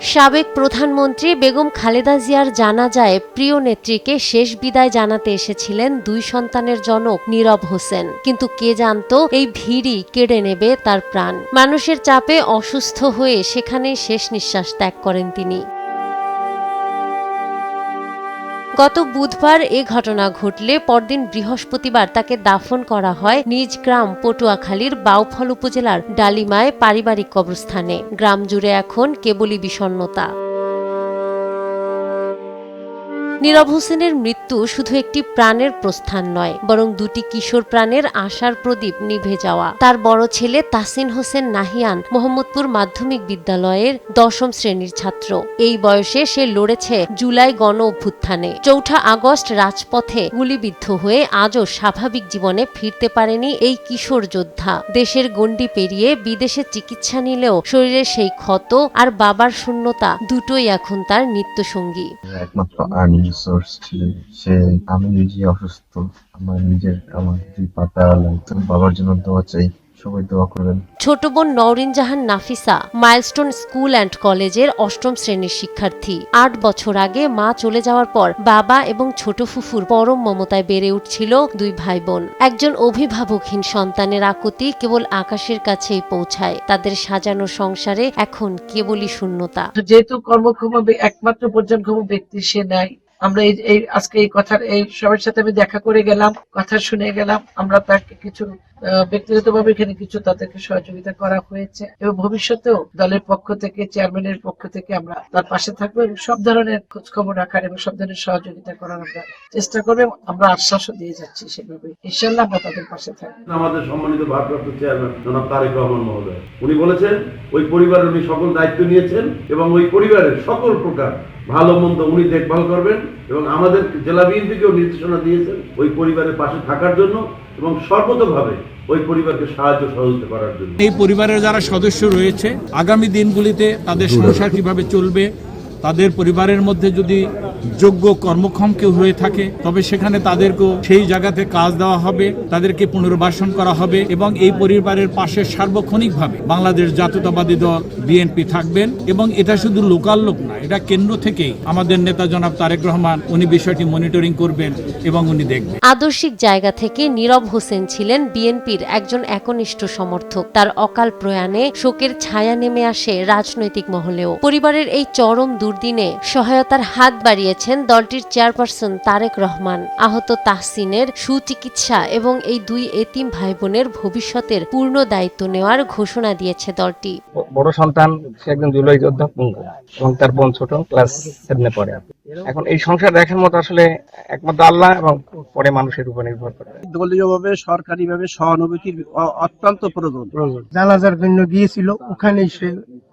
সাবেক প্রধানমন্ত্রী বেগম খালেদা জিয়ার জানাজায় প্রিয় নেত্রীকে শেষ বিদায় জানাতে এসেছিলেন দুই সন্তানের জনক নীরব হোসেন। কিন্তু কে জানতো এই ভিড়ই কেড়ে নেবে তার প্রাণ। মানুষের চাপে অসুস্থ হয়ে সেখানেই শেষ নিঃশ্বাস ত্যাগ করেন তিনি। গত বুধবার এ ঘটনা ঘটলে পরদিন বৃহস্পতিবার তাকে দাফন করা হয় নিজ গ্রাম পটুয়াখালীর বাউফল উপজেলার ডালিমায় পারিবারিক কবরস্থানে। গ্রাম জুড়ে এখন কেবলই বিষণ্ণতা। নীরব হোসেনের মৃত্যু শুধু একটি প্রাণের প্রস্থান নয়, বরং দুটি কিশোর প্রাণের আশার প্রদীপ নিভে যাওয়া। তার বড় ছেলে তাসিন হোসেন নাহিয়ান মোহাম্মদপুর মাধ্যমিক বিদ্যালয়ের 10ম শ্রেণীর ছাত্র। এই বয়সে সে লড়েছে জুলাই গণ অভ্যুত্থানে। 4 আগস্ট রাজপথে গুলিবিদ্ধ হয়ে আজও স্বাভাবিক জীবনে ফিরতে পারেনি এই কিশোর যোদ্ধা। দেশের গণ্ডি পেরিয়ে বিদেশে চিকিৎসা নিলেও শরীরের সেই ক্ষত আর বাবার শূন্যতা দুটোই এখন তার নিত্যসঙ্গী। একমাত্র সোর্স ছিলেন সে। আমি নিজে অসুস্থ, আমার দুই পাতা লাগতো। বাবার জন্য দোয়া চাই, সবাই দোয়া করবেন। ছোট বোন নওরিন জাহান নাফিসা মাইলস্টোন স্কুল অ্যান্ড কলেজের 8ম শ্রেণীর শিক্ষার্থী। 8 বছর আগে মা চলে যাওয়ার পর বাবা এবং ছোট ফুফুর পরম মমতায় বেড়ে উঠছিল দুই ভাই বোন। একজন অভিভাবকহীন সন্তানের আকুতি কেবল আকাশের কাছেই পৌঁছায়। তাদের সাজানো সংসারে এখন কেবলই শূন্যতা। যেহেতু কর্মক্ষম একমাত্র পর্যায়ক্ষম ব্যক্তি সে নাই, আমরা এই আজকে এই কথার এই সবার সাথে আমি দেখা করে গেলাম, কথা শুনে গেলাম। আমরা তাকে কিছু ব্যক্তিগতভাবে এখানে কিছু তাদেরকে সহযোগিতা করা হয়েছে এবং ভবিষ্যতেও দলের পক্ষ থেকে, চেয়ারম্যানের পক্ষ থেকে আমরা তার পাশে থাকবো এবং সব ধরনের খোঁজ খবর রাখার এবং সব ধরনের সহযোগিতা করার আমরা চেষ্টা করবো। আমরা আশ্বাসও দিয়ে যাচ্ছি সেভাবে, ইনশাআল্লাহ আমরা তাদের পাশে থাকবো। আমাদের সম্মানিত ভারপ্রাপ্ত চেয়ারম্যান জনাব তারেক রহমান মহোদয় উনি বলেছেন ওই পরিবারের উনি সকল দায়িত্ব নিয়েছেন এবং ওই পরিবারের সকল প্রকার ভালো মন্দ উনি দেখভাল করবেন এবং আমাদের জেলা বিএনপিকেও নির্দেশনা দিয়েছেন ওই পরিবারের পাশে থাকার জন্য এবং সর্বতোভাবে ওই পরিবারকে সাহায্য সহযোগিতা করার জন্য। এই পরিবারের যারা সদস্য রয়েছে আগামী দিনগুলিতে তাদের সংসার কিভাবে চলবে, তাদের পরিবারের মধ্যে যদি যোগ্য কর্মক্ষম কেউ হয়ে থাকে তবে সেখানে তাদেরকেও সেই জায়গাতে কাজ দেওয়া হবে, তাদেরকে পুনর্বাসন করা হবে এবং এই পরিবারের পাশে সার্বক্ষণিকভাবে বাংলাদেশ জাতীয়তাবাদী দল বিএনপি থাকবেন। এবং এটা শুধু লোকাল লোক না, এটা কেন্দ্র থেকেই আমাদের নেতা জনাব তারেক রহমান উনি বিষয়টি মনিটরিং করবেন এবং উনি দেখবেন। আদর্শিক জায়গা থেকে নীরব হোসেন ছিলেন বিএনপির একজন একনিষ্ঠ সমর্থক। তার অকাল প্রয়াণে শোকের ছায়া নেমে আসে রাজনৈতিক মহলেও। পরিবারের এই চরম দুর্দিনে সহায়তার হাত বাড়িয়েছেন দলটির চেয়ারপারসন তারেক রহমান। আহত তাহসিনের সুচিকিৎসা এবং এই দুই এতিম ভাই বোনের ভবিষ্যতের পূর্ণ দায়িত্ব নেওয়ার ঘোষণা দিয়েছে দলটি। বড় সন্তান সে একজন জুলাই যোদ্ধা এবং তার বোন ছোট ক্লাস 7 পড়ে। এখন এই সংসার দেখার মতো আসলে একমাত্র আল্লাহ এবং পরে মানুষের উপর নির্ভর করে। দলীয়ভাবে সরকারিভাবে সহানুভূতির অত্যন্ত প্রয়োজন। জানাজার জন্য গিয়েছিল, ওখানে সে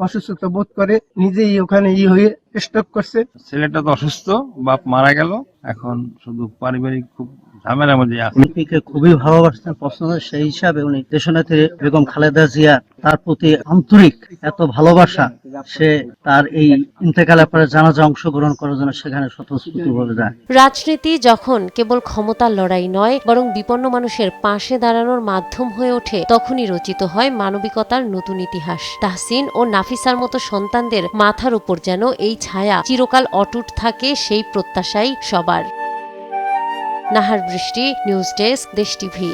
অসুস্থতা বোধ করে নিজেই ওখানে হয়ে স্ট্রোক করছে। ছেলেটা তো অসুস্থ, বাপ মারা গেল, এখন শুধু পারিবারিক খুব ঝামেলার মধ্যে আছে। বিএনপিকে খুবই ভালোবাসতেন, পছন্দ, সেই হিসাবে উনি দেশনেত্রী বেগম খালেদা জিয়া তার প্রতি আন্তরিক এত ভালোবাসা, সে তার এই ইন্তেকালের পরে জানাজা অংশগ্রহণ করার জন্য সেখানে স্বতঃস্ফূর্তভাবে যায়। রাজনীতি যখন কেবল ক্ষমতার লড়াই নয় বরং বিপন্ন মানুষের পাশে দাঁড়ানোর মাধ্যম হয়ে ওঠে, তখনই রচিত হয় মানবিকতার নতুন ইতিহাস। তাহসিন ও নাফিসার মতো সন্তানদের মাথার উপর যেন এই ছায়া চিরকাল অটুট থাকে, সেই প্রত্যাশাই সবার। নাহার বৃষ্টি, নিউজ ডেস্ক, দেশ টিভি।